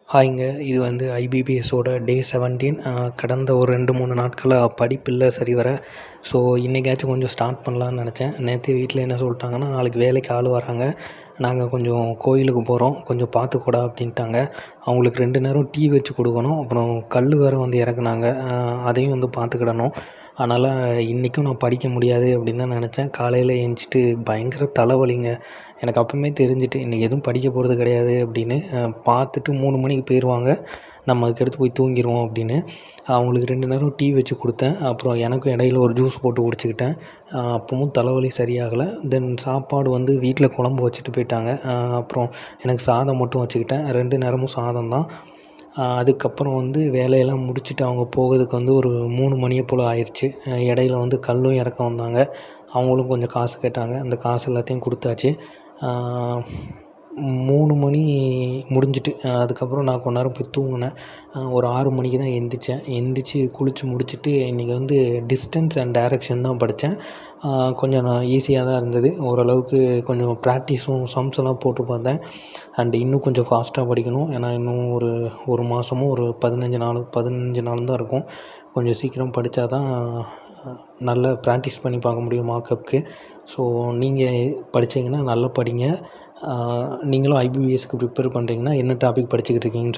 ஹாய்ங்க. இது வந்து ஐபிபிஎஸோட டே 17. கடந்த ஒரு 2, 3 நாட்களாக படிப்பில்ல சரிவர. ஸோ இன்றைக்காச்சும் கொஞ்சம் ஸ்டார்ட் பண்ணலான்னு நினச்சேன். நேற்று வீட்டில் என்ன சொல்லிட்டாங்கன்னா, நாளைக்கு வேலைக்கு ஆள் வராங்க, நாங்கள் கொஞ்சம் கோயிலுக்கு போகிறோம், கொஞ்சம் பார்த்துக்கோடா அப்படின்ட்டாங்க. அவங்களுக்கு 2 நேரம் டீ வச்சு கொடுக்கணும், அப்புறம் கல் வேறு வந்து இறக்குனாங்க, அதையும் வந்து பார்த்துக்கிடணும். அதனால் இன்றைக்கும் நான் படிக்க முடியாது அப்படின்னு தான் நினச்சேன். காலையில் எழுந்திச்சிட்டு பயங்கர தலைவலிங்க. எனக்கு அப்போவுமே தெரிஞ்சுட்டு இன்றைக்கி எதுவும் படிக்க போகிறது கிடையாது அப்படின்னு. பார்த்துட்டு 3 மணிக்கு போயிடுவாங்க, நம்ம அதுக்கடுத்து போய் தூங்கிடுவோம் அப்படின்னு. அவங்களுக்கு 2 நேரம் டீ வச்சு கொடுத்தேன். அப்புறம் எனக்கும் இடையில ஒரு ஜூஸ் போட்டு குடிச்சிக்கிட்டேன். அப்பவும் தலைவலி சரியாகலை. தென் சாப்பாடு வந்து வீட்டில் குழம்பு வச்சுட்டு போயிட்டாங்க. அப்புறம் எனக்கு சாதம் மட்டும் வச்சுக்கிட்டேன். 2 நேரமும் சாதம் தான். அதுக்கப்புறம் வந்து வேலையெல்லாம் முடிச்சுட்டு அவங்க போகிறதுக்கு வந்து ஒரு 3 மணியை போல் ஆயிடுச்சு. இடையில வந்து கல்லும் இறக்க வந்தாங்க. அவங்களும் கொஞ்சம் காசு கேட்டாங்க. அந்த காசு எல்லாத்தையும் கொடுத்தாச்சு. 3 மணி முடிஞ்சுட்டு அதுக்கப்புறம் நான் கொஞ்ச நேரம் போய் தூங்கினேன். ஒரு 6 மணிக்கு தான் எந்திரிச்சேன். எந்திரிச்சு குளித்து முடிச்சுட்டு இன்றைக்கி வந்து டிஸ்டன்ஸ் அண்ட் டைரக்ஷன் தான் படித்தேன். கொஞ்சம் ஈஸியாக தான் இருந்தது. ஓரளவுக்கு கொஞ்சம் ப்ராக்டிஸும் சம்ஸ் எல்லாம் போட்டு பார்த்தேன். அண்ட் இன்னும் கொஞ்சம் ஃபாஸ்ட்டாக படிக்கணும். ஏன்னா இன்னும் ஒரு மாதமும் ஒரு 15 நாள் தான் இருக்கும். கொஞ்சம் சீக்கிரம் படித்தா தான் நல்லா ப்ராக்டிஸ் பண்ணி பார்க்க முடியும் மார்க்கப்புக்கு. ஸோ நீங்கள் படித்தீங்கன்னா நல்லா படிங்க. நீங்களும் ஐபிபிஎஸ்க்கு ப்ரிப்பேர் பண்ணுறீங்கன்னா என்ன டாபிக் படிச்சுக்கிட்டு இருக்கீங்கன்னு